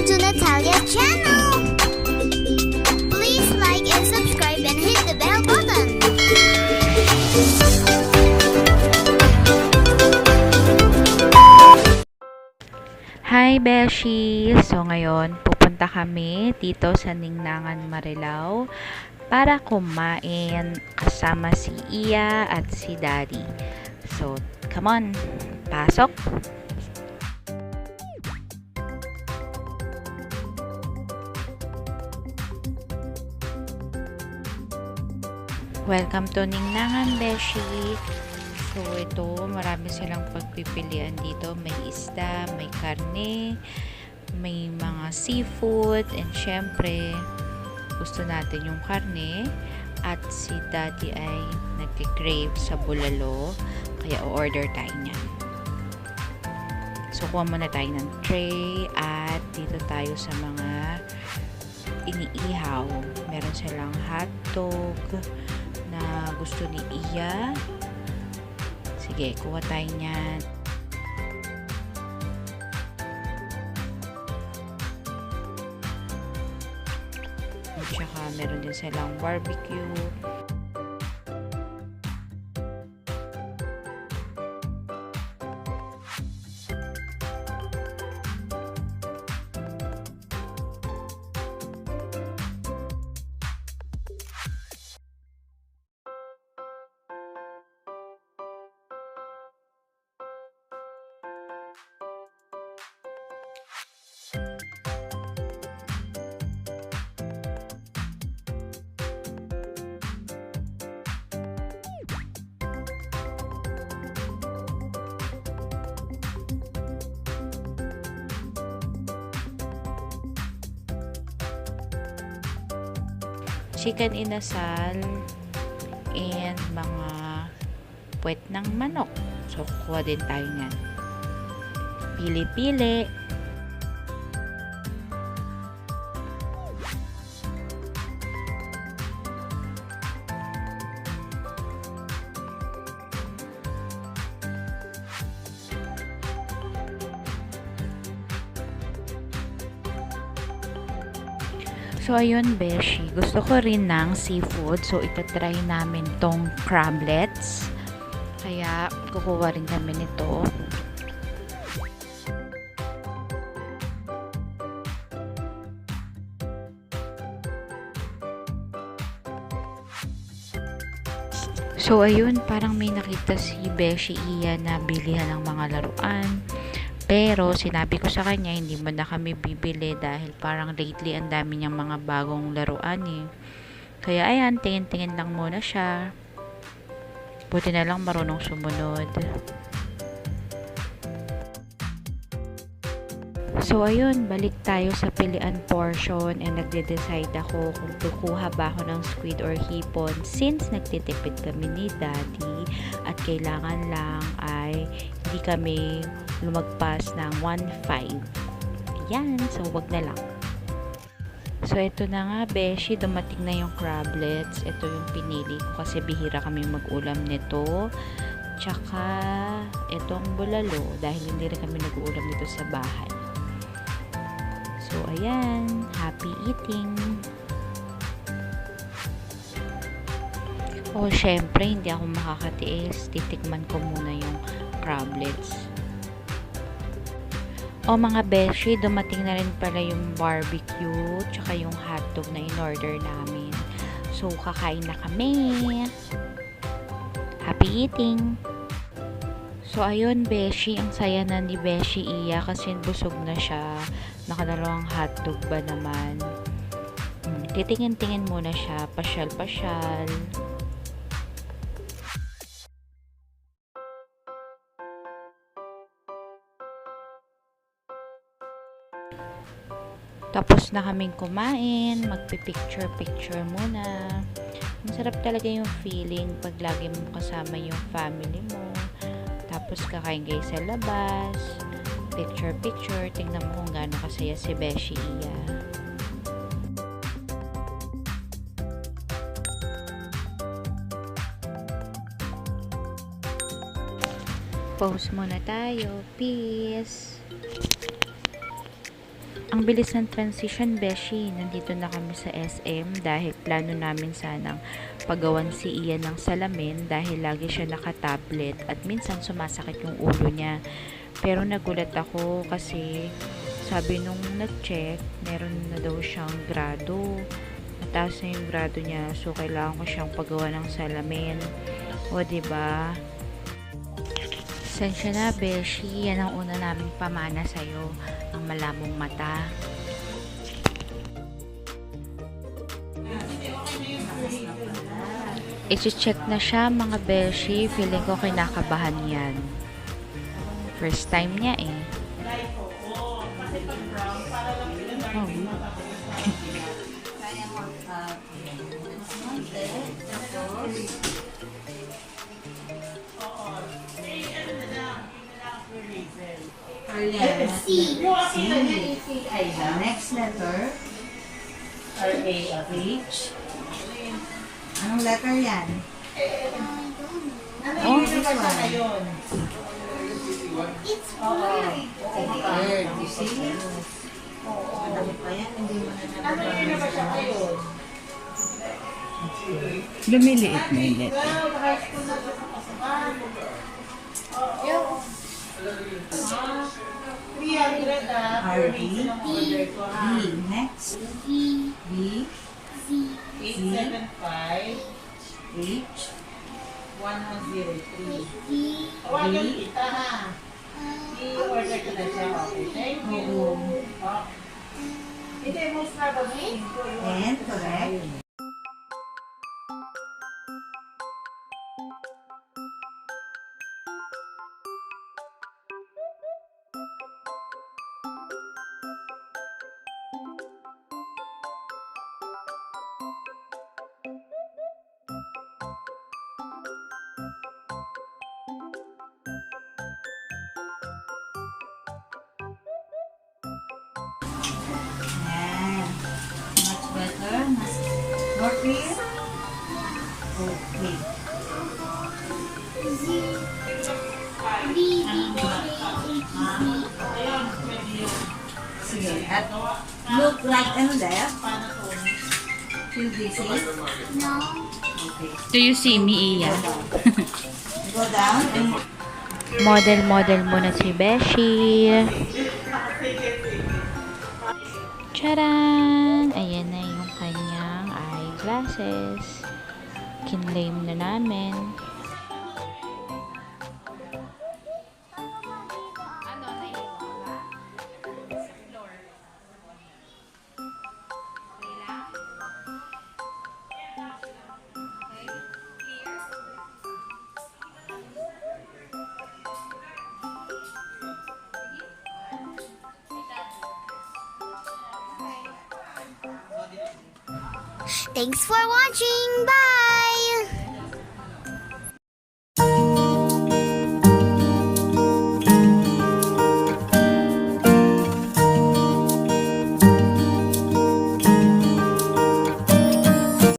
to Natalia's channel! Please like and subscribe and hit the bell button! Hi Beshi! So ngayon, pupunta kami dito sa Ningnangan, Marilao para kumain kasama si Iya at si Daddy. So, come on! Pasok! Welcome to Ningnangan, Beshi! So, ito, marami silang pagpipilian dito. May isda, may karne, may mga seafood, and syempre, gusto natin yung karne. At si Daddy ay nagki-crave sa bulalo, kaya o-order tayo niyan. So, kuha muna tayo ng tray at dito tayo sa mga iniihaw. Meron silang hotdog na gusto ni Iya. Sige, kuha tayo niyan. At saka meron din silang barbecue. Chicken inasal and mga puwet ng manok. So, kuha din tayo niyan. Pili-pili. So, ayun, Beshi. Gusto ko rin ng seafood. So, itatry namin tong crablets. Kaya, kukuha rin kami nito. So, ayun, parang may nakita si Beshi Iya na bilihan ng mga laruan. Pero, sinabi ko sa kanya, hindi mo na kami bibili dahil parang lately ang dami niyang mga bagong laruan eh. Kaya, ayan, tingin-tingin lang muna siya. Buti na lang marunong sumunod. So, ayun, balik tayo sa pilian portion and nagde-decide ako kung kukuha ba ako ng squid or hipon since nagtitipid kami ni Daddy at kailangan lang ay hindi kami lumagpas ng 1.5. Yan, so wag na lang. So, ito na nga, Beshi, dumating na yung crablets. Ito yung pinili ko kasi bihira kami mag-ulam nito. Tsaka, itong bulalo dahil hindi rin kami nag-uulam nito sa bahay. So, ayan. Happy eating! O, syempre, hindi ako makakatiis. Titikman ko muna yung crablets. O, mga beshi, dumating na rin pala yung barbecue tsaka yung hotdog na in-order namin. So, kakain na kami. Happy eating! So, ayun, Beshi, ang saya na ni Beshi Iya kasi busog na siya. Nakadalawang hotdog ba naman. Titingin-tingin muna siya, pasyal-pasyal. Tapos na kaming kumain, magpipicture-picture muna. Masarap talaga yung feeling pag lagi mo kasama yung family mo. Tapos kakain kayo sa labas, picture-picture, tingnan mo kung gaano kasaya si Beshi Iya. Pause muna tayo. Peace! Ang bilis ng transition, Beshi. Nandito na kami sa SM dahil plano namin sanang pagawan si Ian ng salamin dahil lagi siya naka-tablet at minsan sumasakit yung ulo niya. Pero nagulat ako kasi sabi nung nag-check, meron na daw siyang grado. Mataas na yung grado niya, so kailangan ko siyang pagawa ng salamin. O, diba? Sensya na, Beshi. Yan ang una naming pamana sa'yo. Ang malamong mata. I-check na siya, mga Beshi. Feeling ko kinakabahan yan. First time niya eh. Oh. C. Ay, next letter. H. Anong letter yan? Oh, this one. It's blue. Third. You see? Ano pa yan? Hindi mo na nababasa. Lumiliit na yung letter. R, B. B. Next. V. B. Z. H. 103. V. B. Oo. And correct. Yan. Much better. Mas more clear. Okay. Z. B. B. Sige. At look right and left. Feel dizzy. No. Okay. Do you see me, Ian? Go down and Model muna si Beshi. Charan! Ayan na yung kanyang eyeglasses. Kinlame na namin. Thanks for watching. Bye.